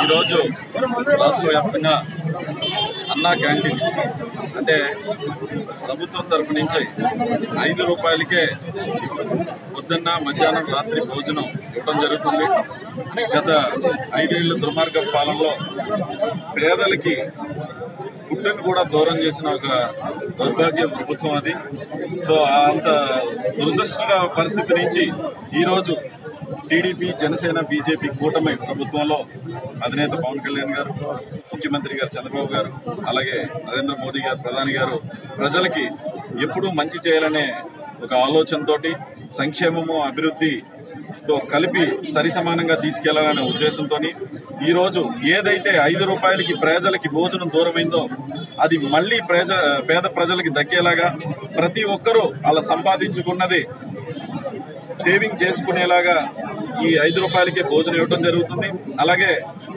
ఈరోజు రాష్ట్ర వ్యాప్తంగా అన్నా క్యాంటీన్ అంటే ప్రభుత్వం తరపు నుంచి 5 రూపాయలకే పొద్దున్న మధ్యాహ్నం రాత్రి భోజనం ఇవ్వడం జరుగుతుంది. గత 5 ఏళ్ల దుర్మార్గ పాలనలో పేదలకి ఫుడ్ని కూడా దూరం చేసిన ఒక దౌర్భాగ్య ప్రభుత్వం అది. సో అంత దురదృష్టకర పరిస్థితి నుంచి ఈరోజు టీడీపీ, జనసేన, బీజేపీ కూటమి ప్రభుత్వంలో అధినేత పవన్ కళ్యాణ్ గారు, ముఖ్యమంత్రి గారు చంద్రబాబు గారు, అలాగే నరేంద్ర మోదీ గారు ప్రధాని గారు ప్రజలకి ఎప్పుడూ మంచి చేయాలనే ఒక ఆలోచనతోటి సంక్షేమము అభివృద్ధితో కలిపి సరిసమానంగా తీసుకెళ్లాలనే ఉద్దేశంతో ఈరోజు ఏదైతే 5 రూపాయలకి ప్రజలకి భోజనం దూరమైందో అది మళ్ళీ పేద ప్రజలకి దక్కేలాగా ప్రతి ఒక్కరూ అలా సంపాదించుకున్నది సేవింగ్ చేసుకునేలాగా ఈ 5 రూపాయలకే భోజనం ఇవ్వడం జరుగుతుంది. అలాగే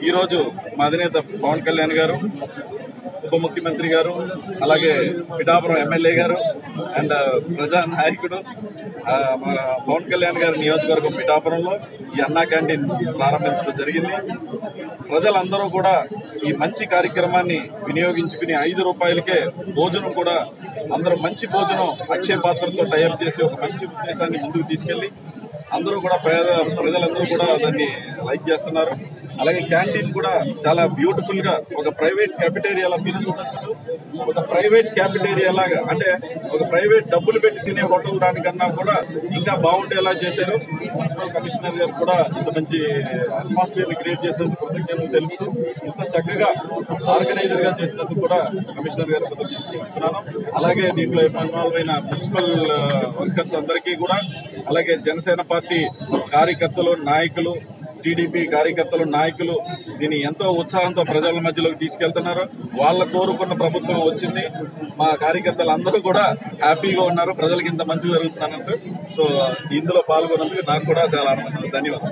ఈరోజు మా అధినేత పవన్ కళ్యాణ్ గారు, ఉప ముఖ్యమంత్రి గారు, అలాగే పిఠాపురం ఎమ్మెల్యే గారు అండ్ ప్రజా నాయకుడు పవన్ కళ్యాణ్ గారి నియోజకవర్గం పిఠాపురంలో ఈ అన్నా క్యాంటీన్ ప్రారంభించడం జరిగింది. ప్రజలందరూ కూడా ఈ మంచి కార్యక్రమాన్ని వినియోగించుకుని 5 రూపాయలకే భోజనం కూడా అందరూ మంచి భోజనం అక్షయ పాత్రతో టైప్ చేసి ఒక మంచి ఉద్దేశాన్ని ముందుకు తీసుకెళ్లి అందరూ కూడా ప్రజలందరూ కూడా దాన్ని లైక్ చేస్తున్నారు. అలాగే క్యాంటీన్ కూడా చాలా బ్యూటిఫుల్ గా ఒక ప్రైవేట్ క్యాఫెటేరియాలా మీరు చూడొచ్చు. ఒక ప్రైవేట్ క్యాఫెటేరియా లాగా అంటే ఒక ప్రైవేట్ డబ్బులు పెట్టి తినే హోటల్ దానికన్నా కూడా ఇంకా బాగుండేలా చేశారు. మున్సిపల్ కమిషనర్ గారు కూడా ఇంత మంచి అట్మాస్ఫియర్ ని క్రియేట్ చేసినందుకు కృతజ్ఞతలు తెలుపుతూ, ఇంత చక్కగా ఆర్గనైజర్ గా చేసినందుకు కూడా కమిషనర్ గారు కృతజ్ఞతలు తెలుపుతున్నాను. అలాగే దీంట్లో ఇన్వాల్వ్ అయిన మున్సిపల్ వర్కర్స్ అందరికీ కూడా, అలాగే జనసేన పార్టీ కార్యకర్తలు, నాయకులు, టీడీపీ కార్యకర్తలు, నాయకులు దీన్ని ఎంతో ఉత్సాహంతో ప్రజల మధ్యలోకి తీసుకెళ్తున్నారు. వాళ్ళ కోరుకున్న ప్రభుత్వం వచ్చింది. మా కార్యకర్తలు అందరూ కూడా హ్యాపీగా ఉన్నారు. ప్రజలకు ఇంత మంచి జరుగుతున్నట్టు. సో ఇందులో పాల్గొన్నందుకు నాకు కూడా చాలా ఆనందంగా. ధన్యవాదాలు.